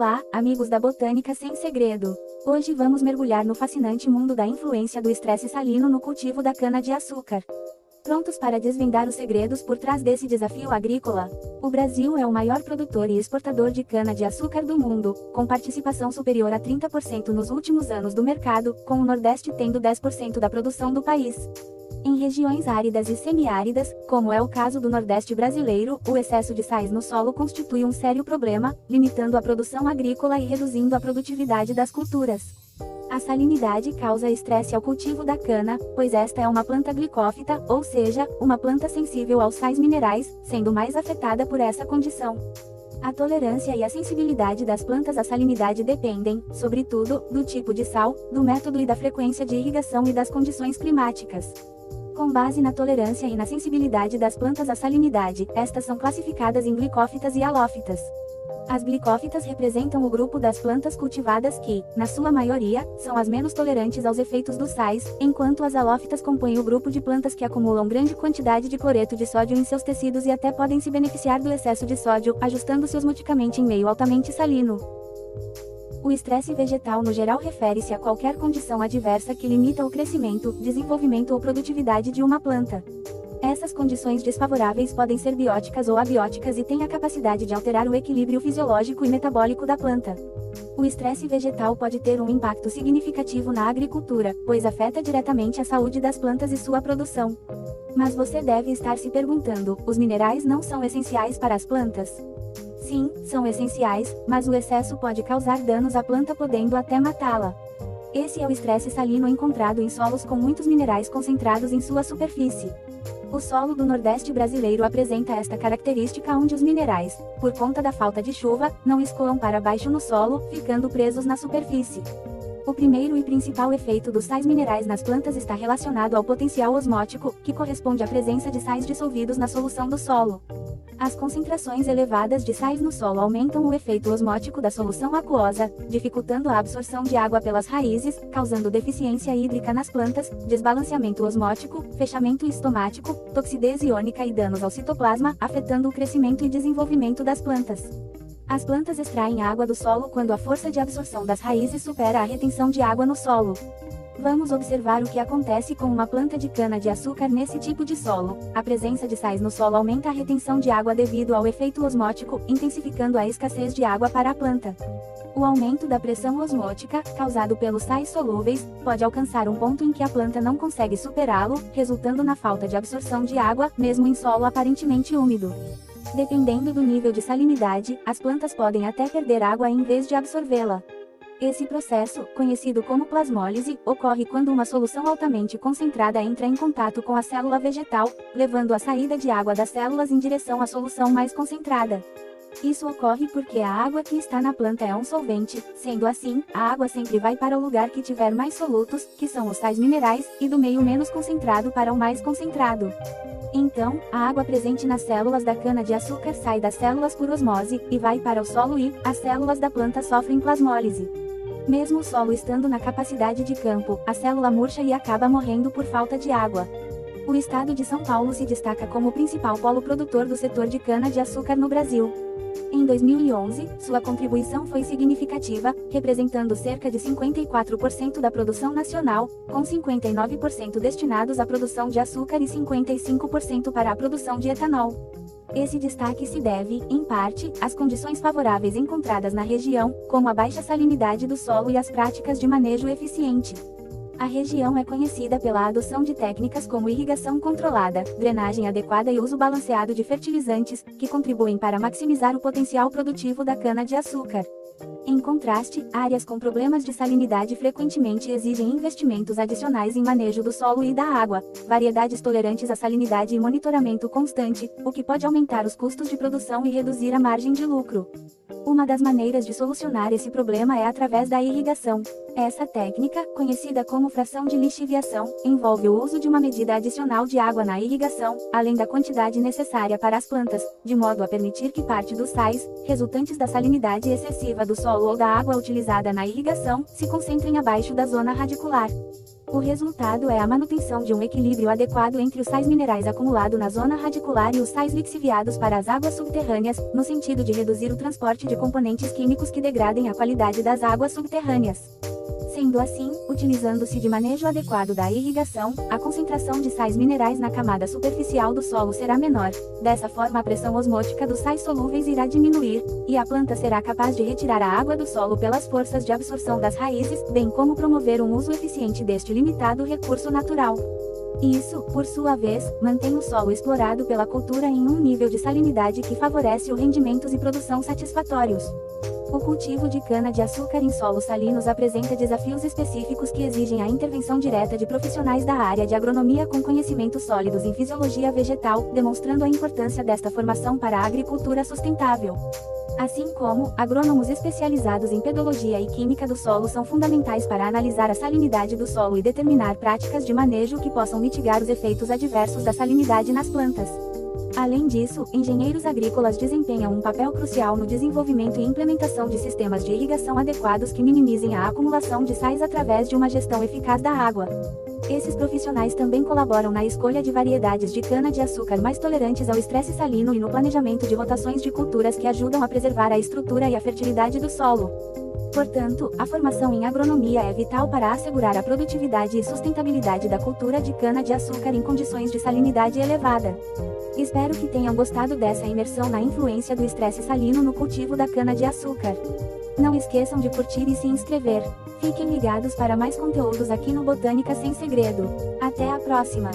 Olá, amigos da Botânica Sem Segredo. Hoje vamos mergulhar no fascinante mundo da influência do estresse salino no cultivo da cana-de-açúcar. Prontos para desvendar os segredos por trás desse desafio agrícola? O Brasil é o maior produtor e exportador de cana-de-açúcar do mundo, com participação superior a 30% nos últimos anos do mercado, com o Nordeste tendo 10% da produção do país. Em regiões áridas e semiáridas, como é o caso do Nordeste brasileiro, o excesso de sais no solo constitui um sério problema, limitando a produção agrícola e reduzindo a produtividade das culturas. A salinidade causa estresse ao cultivo da cana, pois esta é uma planta glicófita, ou seja, uma planta sensível aos sais minerais, sendo mais afetada por essa condição. A tolerância e a sensibilidade das plantas à salinidade dependem, sobretudo, do tipo de sal, do método e da frequência de irrigação e das condições climáticas. Com base na tolerância e na sensibilidade das plantas à salinidade, estas são classificadas em glicófitas e halófitas. As glicófitas representam o grupo das plantas cultivadas que, na sua maioria, são as menos tolerantes aos efeitos dos sais, enquanto as halófitas compõem o grupo de plantas que acumulam grande quantidade de cloreto de sódio em seus tecidos e até podem se beneficiar do excesso de sódio, ajustando-se osmoticamente em meio altamente salino. O estresse vegetal no geral refere-se a qualquer condição adversa que limita o crescimento, desenvolvimento ou produtividade de uma planta. Essas condições desfavoráveis podem ser bióticas ou abióticas e têm a capacidade de alterar o equilíbrio fisiológico e metabólico da planta. O estresse vegetal pode ter um impacto significativo na agricultura, pois afeta diretamente a saúde das plantas e sua produção. Mas você deve estar se perguntando: os minerais não são essenciais para as plantas? Sim, são essenciais, mas o excesso pode causar danos à planta, podendo até matá-la. Esse é o estresse salino encontrado em solos com muitos minerais concentrados em sua superfície. O solo do Nordeste brasileiro apresenta esta característica, onde os minerais, por conta da falta de chuva, não escoam para baixo no solo, ficando presos na superfície. O primeiro e principal efeito dos sais minerais nas plantas está relacionado ao potencial osmótico, que corresponde à presença de sais dissolvidos na solução do solo. As concentrações elevadas de sais no solo aumentam o efeito osmótico da solução aquosa, dificultando a absorção de água pelas raízes, causando deficiência hídrica nas plantas, desbalanceamento osmótico, fechamento estomático, toxidez iônica e danos ao citoplasma, afetando o crescimento e desenvolvimento das plantas. As plantas extraem água do solo quando a força de absorção das raízes supera a retenção de água no solo. Vamos observar o que acontece com uma planta de cana-de-açúcar nesse tipo de solo. A presença de sais no solo aumenta a retenção de água devido ao efeito osmótico, intensificando a escassez de água para a planta. O aumento da pressão osmótica, causado pelos sais solúveis, pode alcançar um ponto em que a planta não consegue superá-lo, resultando na falta de absorção de água, mesmo em solo aparentemente úmido. Dependendo do nível de salinidade, as plantas podem até perder água em vez de absorvê-la. Esse processo, conhecido como plasmólise, ocorre quando uma solução altamente concentrada entra em contato com a célula vegetal, levando a saída de água das células em direção à solução mais concentrada. Isso ocorre porque a água que está na planta é um solvente, sendo assim, a água sempre vai para o lugar que tiver mais solutos, que são os sais minerais, e do meio menos concentrado para o mais concentrado. Então, a água presente nas células da cana-de-açúcar sai das células por osmose, e vai para o solo e, as células da planta sofrem plasmólise. Mesmo o solo estando na capacidade de campo, a célula murcha e acaba morrendo por falta de água. O estado de São Paulo se destaca como o principal polo produtor do setor de cana-de-açúcar no Brasil. Em 2011, sua contribuição foi significativa, representando cerca de 54% da produção nacional, com 59% destinados à produção de açúcar e 55% para a produção de etanol. Esse destaque se deve, em parte, às condições favoráveis encontradas na região, como a baixa salinidade do solo e as práticas de manejo eficiente. A região é conhecida pela adoção de técnicas como irrigação controlada, drenagem adequada e uso balanceado de fertilizantes, que contribuem para maximizar o potencial produtivo da cana-de-açúcar. Em contraste, áreas com problemas de salinidade frequentemente exigem investimentos adicionais em manejo do solo e da água, variedades tolerantes à salinidade e monitoramento constante, o que pode aumentar os custos de produção e reduzir a margem de lucro. Uma das maneiras de solucionar esse problema é através da irrigação. Essa técnica, conhecida como fração de lixiviação, envolve o uso de uma medida adicional de água na irrigação, além da quantidade necessária para as plantas, de modo a permitir que parte dos sais, resultantes da salinidade excessiva do solo ou da água utilizada na irrigação, se concentrem abaixo da zona radicular. O resultado é a manutenção de um equilíbrio adequado entre os sais minerais acumulados na zona radicular e os sais lixiviados para as águas subterrâneas, no sentido de reduzir o transporte de componentes químicos que degradem a qualidade das águas subterrâneas. Sendo assim, utilizando-se de manejo adequado da irrigação, a concentração de sais minerais na camada superficial do solo será menor. Dessa forma, a pressão osmótica dos sais solúveis irá diminuir, e a planta será capaz de retirar a água do solo pelas forças de absorção das raízes, bem como promover um uso eficiente deste limitado recurso natural. Isso, por sua vez, mantém o solo explorado pela cultura em um nível de salinidade que favorece o rendimentos e produção satisfatórios. O cultivo de cana-de-açúcar em solos salinos apresenta desafios específicos que exigem a intervenção direta de profissionais da área de agronomia com conhecimentos sólidos em fisiologia vegetal, demonstrando a importância desta formação para a agricultura sustentável. Assim como, agrônomos especializados em pedologia e química do solo são fundamentais para analisar a salinidade do solo e determinar práticas de manejo que possam mitigar os efeitos adversos da salinidade nas plantas. Além disso, engenheiros agrícolas desempenham um papel crucial no desenvolvimento e implementação de sistemas de irrigação adequados que minimizem a acumulação de sais através de uma gestão eficaz da água. Esses profissionais também colaboram na escolha de variedades de cana-de-açúcar mais tolerantes ao estresse salino e no planejamento de rotações de culturas que ajudam a preservar a estrutura e a fertilidade do solo. Portanto, a formação em agronomia é vital para assegurar a produtividade e sustentabilidade da cultura de cana-de-açúcar em condições de salinidade elevada. Espero que tenham gostado dessa imersão na influência do estresse salino no cultivo da cana-de-açúcar. Não esqueçam de curtir e se inscrever. Fiquem ligados para mais conteúdos aqui no Botânica Sem Segredo. Até a próxima!